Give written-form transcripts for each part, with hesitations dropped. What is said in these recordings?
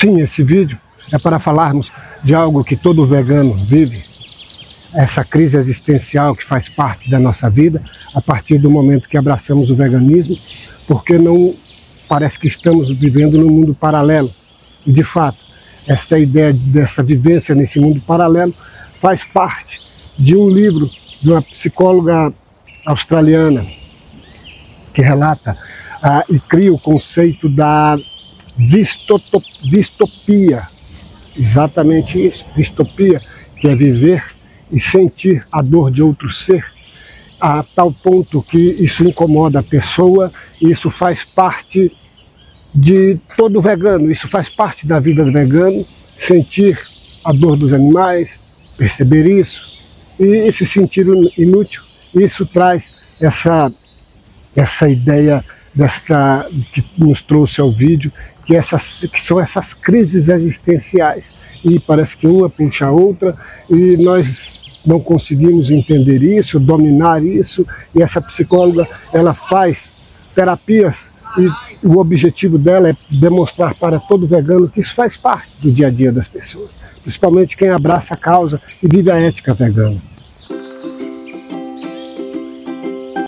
Sim, esse vídeo é para falarmos de algo que todo vegano vive, essa crise existencial que faz parte da nossa vida, a partir do momento que abraçamos o veganismo, porque não parece que estamos vivendo num mundo paralelo. E, de fato, essa ideia dessa vivência nesse mundo paralelo faz parte de um livro de uma psicóloga australiana que relata e cria o conceito da distopia. Exatamente isso, distopia, que é viver e sentir a dor de outro ser, a tal ponto que isso incomoda a pessoa, e isso faz parte de todo vegano, isso faz parte da vida do vegano, sentir a dor dos animais, perceber isso, e se sentir inútil. Isso traz essa ideia que nos trouxe ao vídeo, que são essas crises existenciais, e parece que uma puxa a outra, e nós não conseguimos entender isso, dominar isso, e essa psicóloga, ela faz terapias, e o objetivo dela é demonstrar para todo vegano que isso faz parte do dia a dia das pessoas, principalmente quem abraça a causa e vive a ética vegana.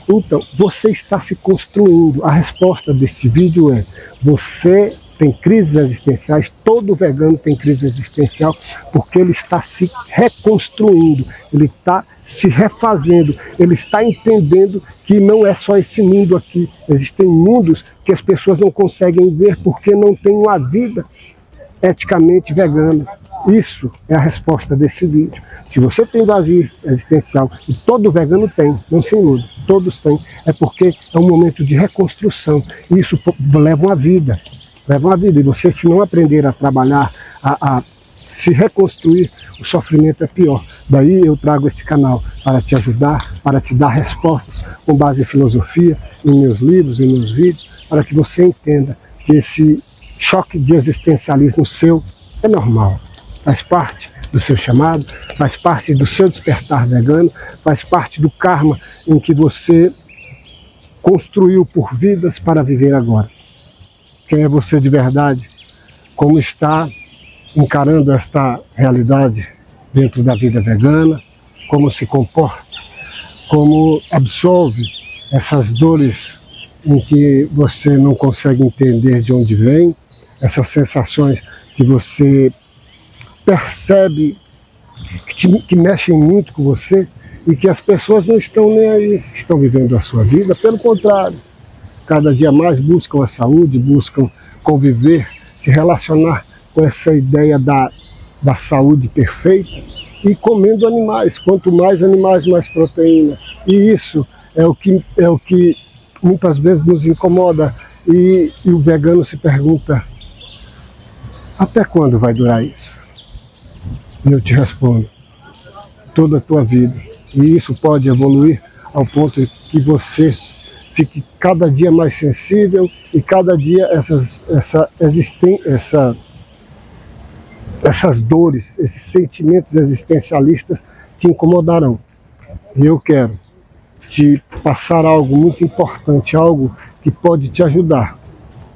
Então, você está se construindo. A resposta desse vídeo é: você tem crises existenciais, todo vegano tem crise existencial, porque ele está se reconstruindo, ele está se refazendo, ele está entendendo que não é só esse mundo aqui, existem mundos que as pessoas não conseguem ver porque não têm uma vida eticamente vegana. Isso é a resposta desse vídeo. Se você tem vazio existencial, e todo vegano tem, não se ilude, todos têm, é porque é um momento de reconstrução, e isso leva uma vida. Leva uma vida, e você, se não aprender a trabalhar, a se reconstruir, o sofrimento é pior. Daí eu trago esse canal para te ajudar, para te dar respostas com base em filosofia, em meus livros, em meus vídeos, para que você entenda que esse choque de existencialismo seu é normal, faz parte do seu chamado, faz parte do seu despertar vegano, faz parte do karma em que você construiu por vidas para viver agora. Quem é você de verdade? Como está encarando esta realidade dentro da vida vegana? Como se comporta? Como absolve essas dores em que você não consegue entender de onde vem? Essas sensações que você percebe que mexem muito com você e que as pessoas não estão nem aí, estão vivendo a sua vida. Pelo contrário, cada dia mais buscam a saúde, buscam conviver, se relacionar com essa ideia da saúde perfeita e comendo animais. Quanto mais animais, mais proteína. E isso é o que muitas vezes nos incomoda. E o vegano se pergunta: até quando vai durar isso? E eu te respondo: toda a tua vida. E isso pode evoluir ao ponto que você fique cada dia mais sensível, e cada dia essas dores, esses sentimentos existencialistas te incomodarão. E eu quero te passar algo muito importante, algo que pode te ajudar,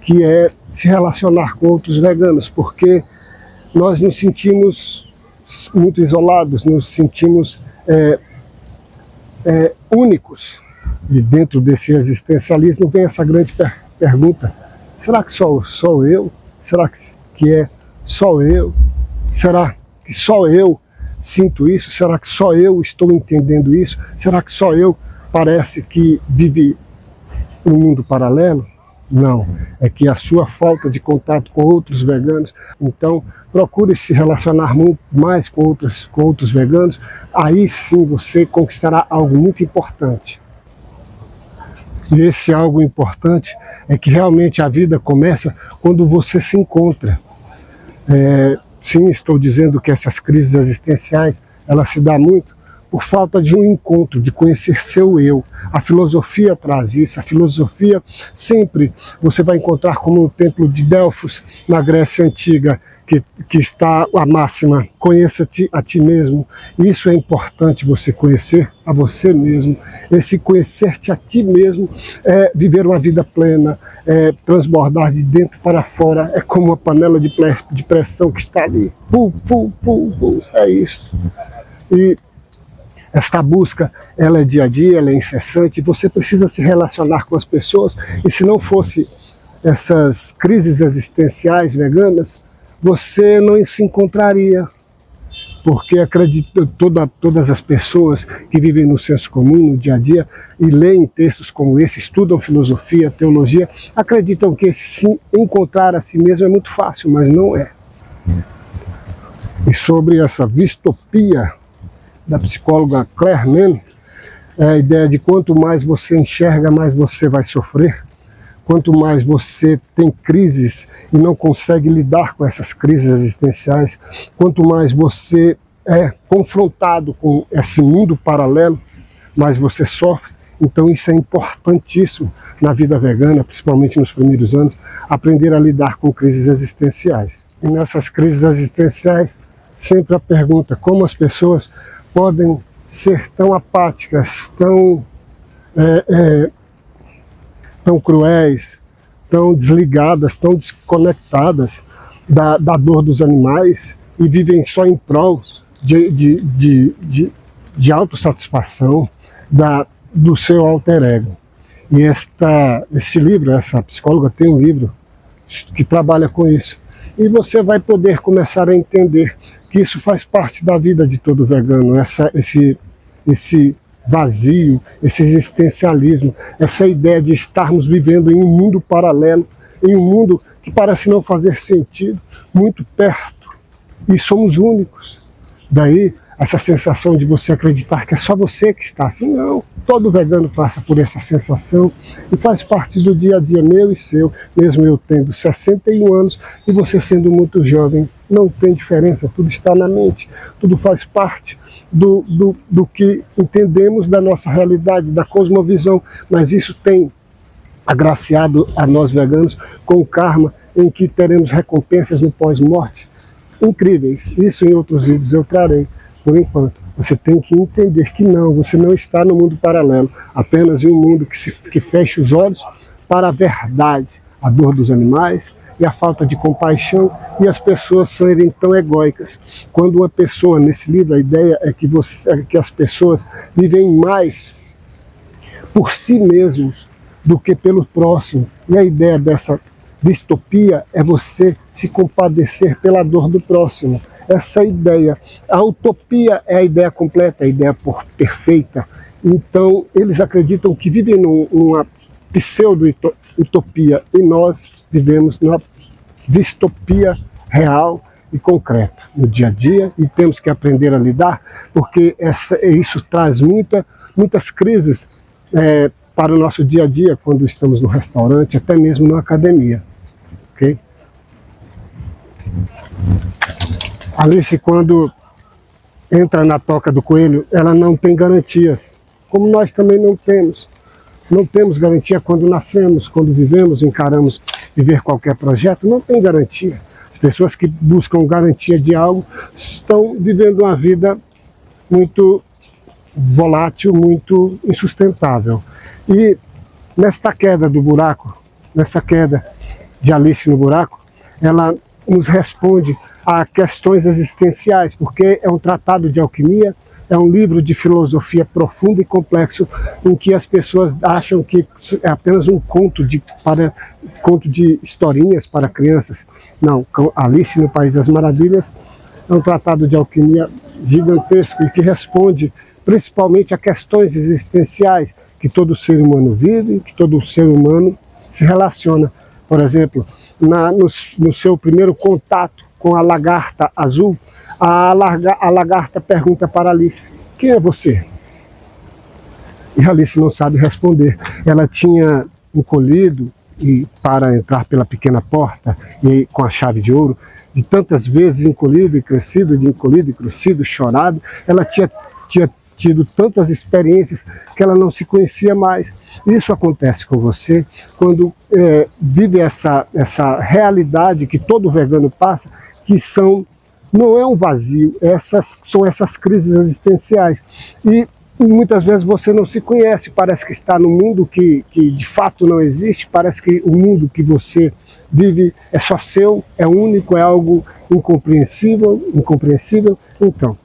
que é se relacionar com outros veganos, porque nós nos sentimos muito isolados, nos sentimos únicos. E dentro desse existencialismo vem essa grande pergunta: será que sou eu? Será que é só eu? Será que só eu sinto isso? Será que só eu estou entendendo isso? Será que só eu parece que vive um mundo paralelo? Não, é que a sua falta de contato com outros veganos. Então procure se relacionar muito mais com outros veganos. Aí sim você conquistará algo muito importante. E esse algo importante é que realmente a vida começa quando você se encontra. Sim, estou dizendo que essas crises existenciais, elas se dão muito por falta de um encontro, de conhecer seu eu. A filosofia traz isso. A filosofia sempre você vai encontrar, como no templo de Delfos, na Grécia Antiga, que está a máxima, conheça-te a ti mesmo. Isso é importante, você conhecer a você mesmo. Esse conhecer-te a ti mesmo é viver uma vida plena, é transbordar de dentro para fora, é como uma panela de pressão que está ali, pum, pum, pum, pum, é isso. E esta busca, ela é dia a dia, ela é incessante, você precisa se relacionar com as pessoas, e se não fosse essas crises existenciais veganas, você não se encontraria, porque acredito, todas as pessoas que vivem no senso comum, no dia a dia, e leem textos como esse, estudam filosofia, teologia, acreditam que se encontrar a si mesmo é muito fácil, mas não é. E sobre essa distopia da psicóloga Claire Mann, é a ideia de quanto mais você enxerga, mais você vai sofrer. Quanto mais você tem crises e não consegue lidar com essas crises existenciais, quanto mais você é confrontado com esse mundo paralelo, mais você sofre. Então isso é importantíssimo na vida vegana, principalmente nos primeiros anos, aprender a lidar com crises existenciais. E nessas crises existenciais, sempre a pergunta: como as pessoas podem ser tão apáticas, tão cruéis, tão desligadas, tão desconectadas da dor dos animais e vivem só em prol de autossatisfação, do seu alter ego. E esse livro, essa psicóloga tem um livro que trabalha com isso. E você vai poder começar a entender que isso faz parte da vida de todo vegano, esse vazio, esse existencialismo, essa ideia de estarmos vivendo em um mundo paralelo, em um mundo que parece não fazer sentido, muito perto, e somos únicos. Daí essa sensação de você acreditar que é só você que está assim. Não, todo vegano passa por essa sensação e faz parte do dia a dia meu e seu, mesmo eu tendo 61 anos e você sendo muito jovem. Não tem diferença, tudo está na mente, tudo faz parte do que entendemos da nossa realidade, da cosmovisão, mas isso tem agraciado a nós veganos com o karma, em que teremos recompensas no pós-morte incríveis. Isso em outros vídeos eu trarei. Por enquanto, você tem que entender que não, você não está no mundo paralelo, apenas em um mundo que fecha os olhos para a verdade, a dor dos animais e a falta de compaixão e as pessoas serem tão egóicas. Quando uma pessoa, nesse livro, a ideia é que as pessoas vivem mais por si mesmos do que pelo próximo. E a ideia dessa distopia é você se compadecer pela dor do próximo. Essa ideia, a utopia é a ideia completa, a ideia perfeita. Então, eles acreditam que vivem numa pseudo-utopia e nós vivemos numa distopia real e concreta no dia a dia, e temos que aprender a lidar, porque isso traz muitas crises para o nosso dia a dia, quando estamos no restaurante, até mesmo na academia. Okay? Alice, quando entra na toca do coelho, ela não tem garantias, como nós também não temos. Não temos garantia quando nascemos, quando vivemos, encaramos viver qualquer projeto, não tem garantia. As pessoas que buscam garantia de algo estão vivendo uma vida muito volátil, muito insustentável. E nesta queda do buraco, nessa queda de Alice no buraco, ela nos responde a questões existenciais, porque é um tratado de alquimia, é um livro de filosofia profundo e complexo, em que as pessoas acham que é apenas um conto de historinhas para crianças. Não, Alice no País das Maravilhas é um tratado de alquimia gigantesco e que responde principalmente a questões existenciais que todo ser humano vive, que todo ser humano se relaciona. Por exemplo, no seu primeiro contato com a lagarta azul, a lagarta pergunta para Alice: quem é você? E Alice não sabe responder. Ela tinha encolhido para entrar pela pequena porta e com a chave de ouro, de tantas vezes encolhido e crescido, chorado, ela tinha tido tantas experiências que ela não se conhecia mais. Isso acontece com você quando vive essa realidade que todo vegano passa, não é um vazio, são essas crises existenciais. E muitas vezes você não se conhece, parece que está num mundo que de fato não existe, parece que o mundo que você vive é só seu, é único, é algo incompreensível. Então,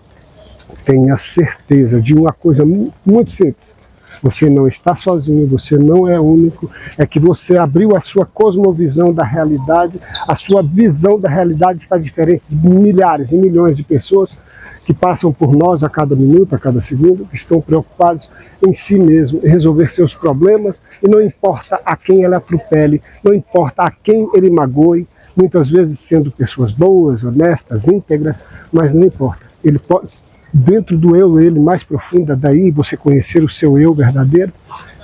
tenha certeza de uma coisa muito simples: você não está sozinho, você não é único, é que você abriu a sua cosmovisão da realidade, a sua visão da realidade está diferente de milhares e milhões de pessoas que passam por nós a cada minuto, a cada segundo, que estão preocupados em si mesmo, em resolver seus problemas, e não importa a quem ele atropele, não importa a quem ele magoe, muitas vezes sendo pessoas boas, honestas, íntegras, mas não importa. Ele pode, dentro do eu, ele mais profunda, daí você conhecer o seu eu verdadeiro,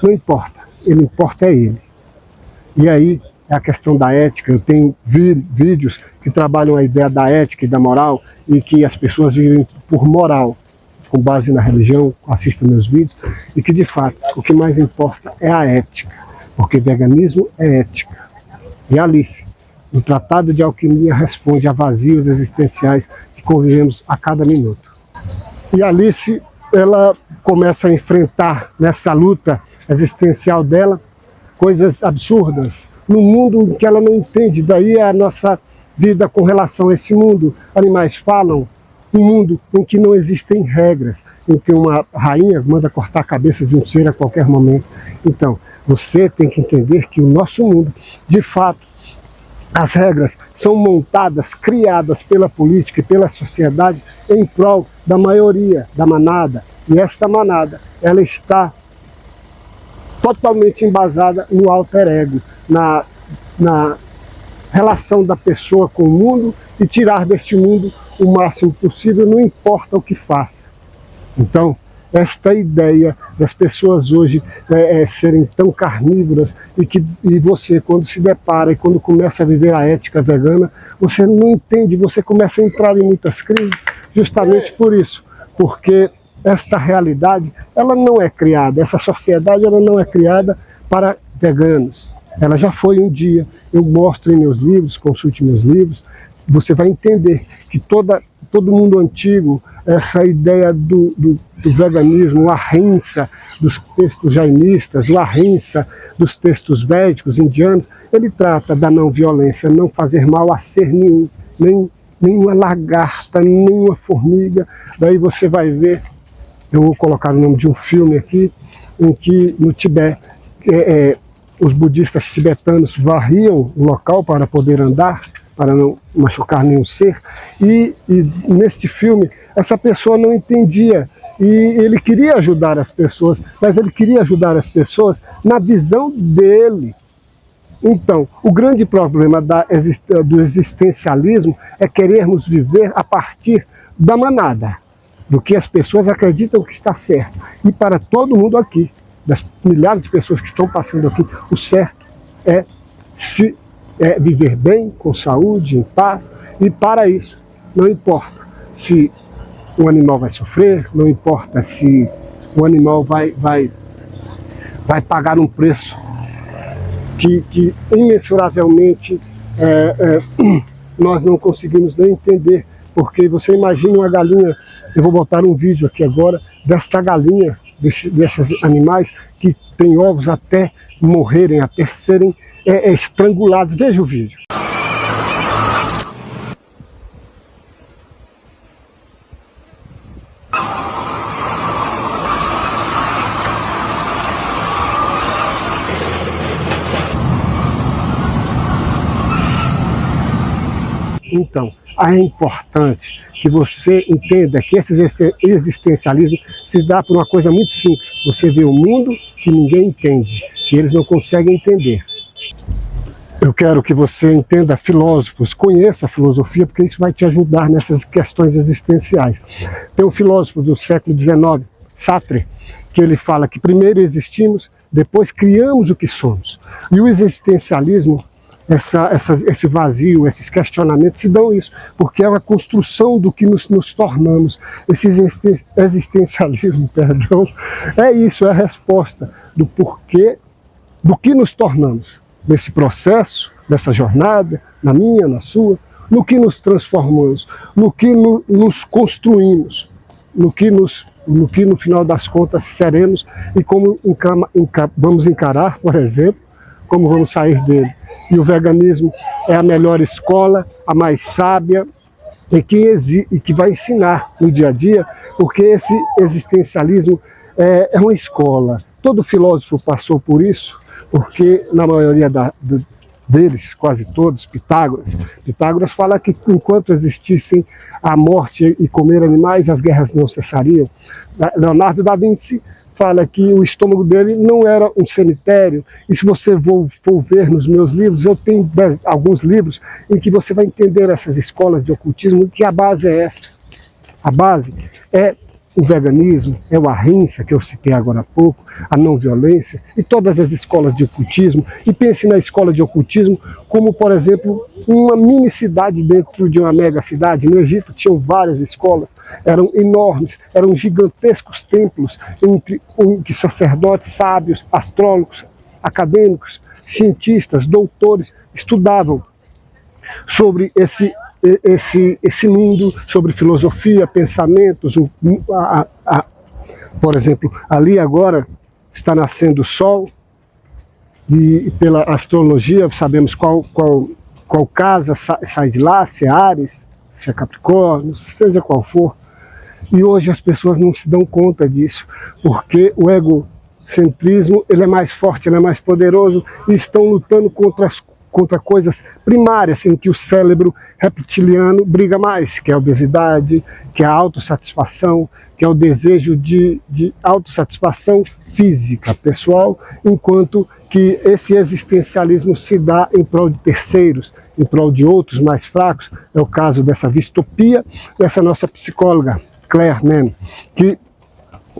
não importa, ele importa é ele. E aí é a questão da ética. Eu tenho vídeos que trabalham a ideia da ética e da moral, e que as pessoas vivem por moral, com base na religião, assistam meus vídeos, e que de fato o que mais importa é a ética, porque veganismo é ética. E Alice, no Tratado de Alquimia, responde a vazios existenciais que convivemos a cada minuto. E Alice, ela começa a enfrentar nessa luta existencial dela coisas absurdas, num mundo em que ela não entende. Daí a nossa vida com relação a esse mundo. Animais falam, um mundo em que não existem regras, em que uma rainha manda cortar a cabeça de um ser a qualquer momento. Então, você tem que entender que o nosso mundo, de fato, as regras são montadas, criadas pela política e pela sociedade em prol da maioria, da manada. E esta manada, ela está totalmente embasada no alter ego, na relação da pessoa com o mundo, e tirar deste mundo o máximo possível, não importa o que faça. Então, esta ideia das pessoas hoje serem tão carnívoras, e você, quando se depara e quando começa a viver a ética vegana, você não entende, você começa a entrar em muitas crises, justamente por isso, porque esta realidade, ela não é criada, essa sociedade, ela não é criada para veganos. Ela já foi um dia. Eu mostro em meus livros, consulte meus livros, você vai entender que todo mundo antigo, essa ideia do veganismo, a ahimsa dos textos jainistas, a ahimsa dos textos védicos indianos, ele trata da não violência, não fazer mal a ser nenhum, nenhuma lagarta, nenhuma formiga. Daí você vai ver, eu vou colocar o nome de um filme aqui, em que no Tibete, os budistas tibetanos varriam o local para poder andar, para não machucar nenhum ser, e neste filme essa pessoa não entendia, e ele queria ajudar as pessoas, mas ele queria ajudar as pessoas na visão dele. Então, o grande problema do existencialismo é querermos viver a partir da manada, do que as pessoas acreditam que está certo. E para todo mundo aqui, das milhares de pessoas que estão passando aqui, o certo é viver bem, com saúde, em paz, e para isso não importa se o animal vai sofrer, não importa se o animal vai pagar um preço que imensuravelmente nós não conseguimos nem entender, porque você imagina uma galinha, eu vou botar um vídeo aqui agora, desta galinha, desses animais que têm ovos até morrerem, até serem estrangulados. Veja o vídeo. Então, é importante que você entenda que esse existencialismo se dá por uma coisa muito simples. Você vê o mundo que ninguém entende, que eles não conseguem entender. Eu quero que você entenda filósofos, conheça a filosofia, porque isso vai te ajudar nessas questões existenciais. Tem um filósofo do século XIX, Sartre, que ele fala que primeiro existimos, depois criamos o que somos. E o existencialismo, esse vazio, esses questionamentos se dão isso, porque é uma construção do que nos tornamos. Esse existencialismo, perdão, é isso, é a resposta do porquê, do que nos tornamos nesse processo, nessa jornada, na minha, na sua, no que nos transformamos, no que nos construímos, no que no final das contas seremos e como vamos encarar, por exemplo, como vamos sair dele. E o veganismo é a melhor escola, a mais sábia, e que vai ensinar no dia a dia, porque esse existencialismo é uma escola. Todo filósofo passou por isso, porque na maioria deles, quase todos, Pitágoras fala que enquanto existissem a morte e comer animais, as guerras não cessariam. Leonardo da Vinci fala que o estômago dele não era um cemitério, e se você for ver nos meus livros, eu tenho alguns livros em que você vai entender essas escolas de ocultismo, que a base é essa. A base é o veganismo, é o ahimsa, que eu citei agora há pouco, a não violência, e todas as escolas de ocultismo. E pense na escola de ocultismo como, por exemplo, uma mini cidade dentro de uma mega cidade. No Egito tinham várias escolas, eram enormes, eram gigantescos templos em que sacerdotes, sábios, astrólogos, acadêmicos, cientistas, doutores estudavam sobre esse mundo, sobre filosofia, pensamentos. Por exemplo, ali agora está nascendo o Sol, e pela astrologia sabemos qual casa sai de lá, se é Áries, se é Capricórnio, seja qual for. E hoje as pessoas não se dão conta disso, porque o egocentrismo ele é mais forte, ele é mais poderoso, e estão lutando contra coisas primárias em que o cérebro reptiliano briga mais, que é a obesidade, que é a autossatisfação, que é o desejo de autossatisfação física, pessoal, enquanto que esse existencialismo se dá em prol de terceiros, em prol de outros mais fracos. É o caso dessa Vistopia, dessa nossa psicóloga, Claire Mann, que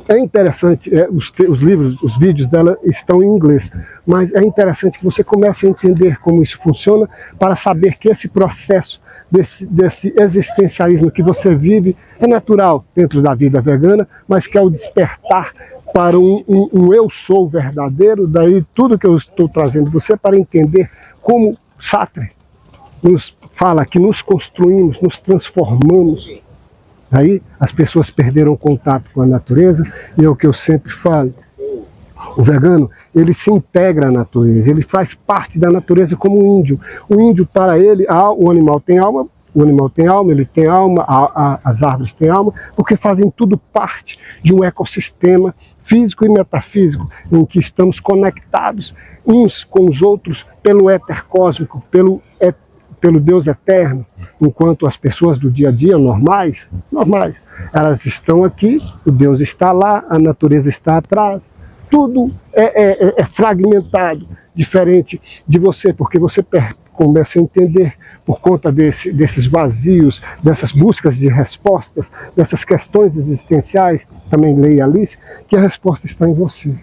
é interessante, os livros, os vídeos dela estão em inglês, mas é interessante que você comece a entender como isso funciona, para saber que esse processo desse existencialismo que você vive é natural dentro da vida vegana, mas que ao despertar para um eu sou verdadeiro, daí tudo que eu estou trazendo você para entender como Sartre nos fala que nos construímos, nos transformamos. Aí as pessoas perderam contato com a natureza, e é o que eu sempre falo. O vegano, ele se integra à natureza, ele faz parte da natureza como o índio. O índio, para ele, o animal tem alma, ele tem alma, as árvores têm alma, porque fazem tudo parte de um ecossistema físico e metafísico, em que estamos conectados uns com os outros pelo éter cósmico, pelo Deus eterno, enquanto as pessoas do dia a dia normais, elas estão aqui, o Deus está lá, a natureza está atrás, tudo é fragmentado, diferente de você, porque você começa a entender, por conta desses vazios, dessas buscas de respostas, dessas questões existenciais, também leia Alice, que a resposta está em você,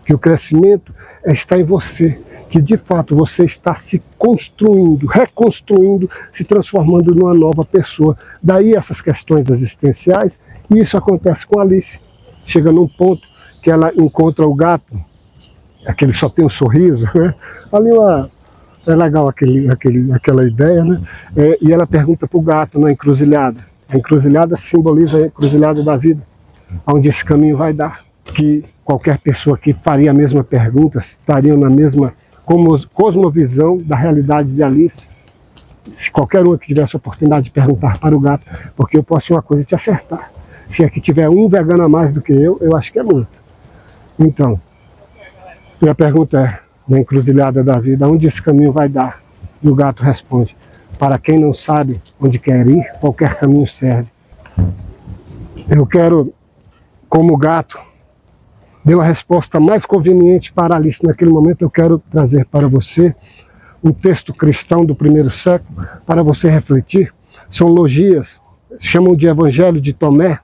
que o crescimento está em você, que de fato você está se construindo, reconstruindo, se transformando numa nova pessoa. Daí essas questões existenciais, e isso acontece com Alice. Chega num ponto que ela encontra o gato, aquele só tem um sorriso, né? Ali é legal aquela ideia, né? E ela pergunta para o gato na encruzilhada. A encruzilhada simboliza a encruzilhada da vida, onde esse caminho vai dar. Que qualquer pessoa que faria a mesma pergunta estaria na mesma cosmovisão da realidade de Alice. Se qualquer um que tivesse a oportunidade de perguntar para o gato, porque eu posso uma coisa e te acertar. Se é que tiver um vegano a mais do que eu acho que é muito. Então, a pergunta é, na encruzilhada da vida, onde esse caminho vai dar? E o gato responde, para quem não sabe onde quer ir, qualquer caminho serve. Eu quero, como gato, deu a resposta mais conveniente para Alice naquele momento, eu quero trazer para você um texto cristão do primeiro século, para você refletir. São logias, chamam de Evangelho de Tomé,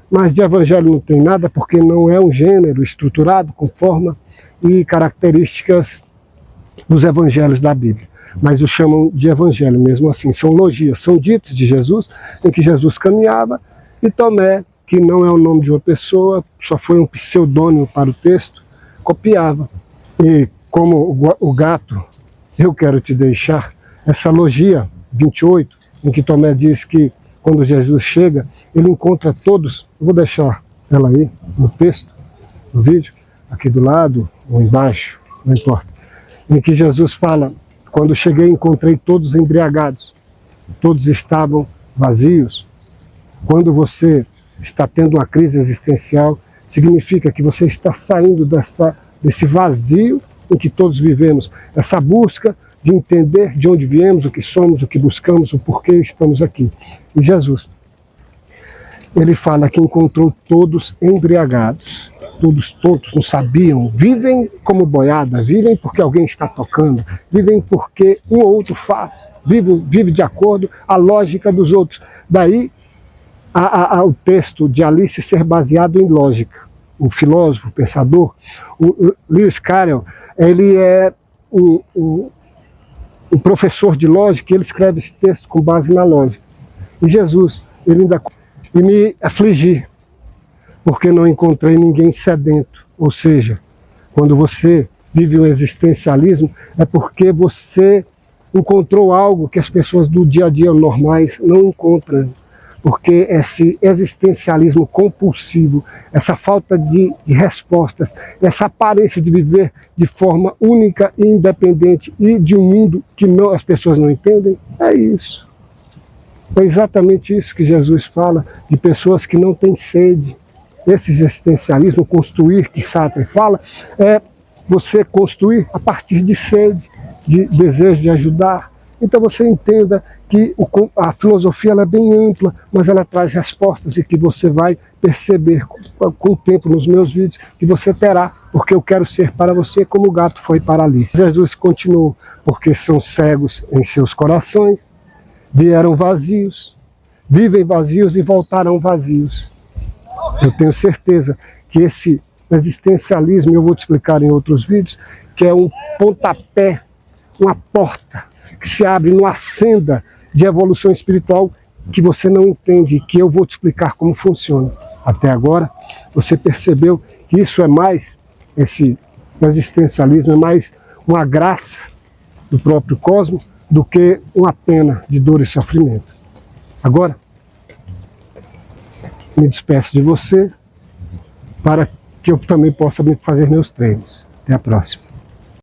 mas de Evangelho não tem nada, porque não é um gênero estruturado com forma e características dos evangelhos da Bíblia. Mas o chamam de Evangelho mesmo assim, são logias, são ditos de Jesus, em que Jesus caminhava, e Tomé, que não é o nome de uma pessoa, só foi um pseudônimo para o texto, copiava. E como o gato, eu quero te deixar essa logia 28, em que Tomé diz que quando Jesus chega, ele encontra todos, vou deixar ela aí no texto, no vídeo, aqui do lado ou embaixo, não importa, em que Jesus fala, quando cheguei encontrei todos embriagados, todos estavam vazios. Quando você está tendo uma crise existencial, significa que você está saindo desse vazio em que todos vivemos, essa busca de entender de onde viemos, o que somos, o que buscamos, o porquê estamos aqui. E Jesus, ele fala que encontrou todos embriagados, todos tontos, não sabiam, vivem como boiada, vivem porque alguém está tocando, vivem porque um ou outro faz, vive de acordo à lógica dos outros. Daí o texto de Alice ser baseado em lógica. O filósofo, o pensador, o Lewis Carroll, ele é um professor de lógica, e ele escreve esse texto com base na lógica. E Jesus, ele ainda e me afligir, porque não encontrei ninguém sedento. Ou seja, quando você vive um existencialismo, é porque você encontrou algo que as pessoas do dia a dia normais não encontram. Porque esse existencialismo compulsivo, essa falta de respostas, essa aparência de viver de forma única e independente e de um mundo que as pessoas não entendem, é isso. É exatamente isso que Jesus fala, de pessoas que não têm sede. Esse existencialismo, construir, que Sartre fala, é você construir a partir de sede, de desejo de ajudar. Então você entenda que a filosofia ela é bem ampla, mas ela traz respostas e que você vai perceber com o tempo nos meus vídeos, que você terá, porque eu quero ser para você como o gato foi para Alice. Jesus continuou, porque são cegos em seus corações, vieram vazios, vivem vazios e voltarão vazios. Eu tenho certeza que esse existencialismo, eu vou te explicar em outros vídeos, que é um pontapé, uma porta que se abre numa senda de evolução espiritual que você não entende, que eu vou te explicar como funciona. Até agora, você percebeu que isso é mais, esse existencialismo é mais uma graça do próprio cosmos do que uma pena de dor e sofrimento. Agora, me despeço de você para que eu também possa fazer meus treinos. Até a próxima.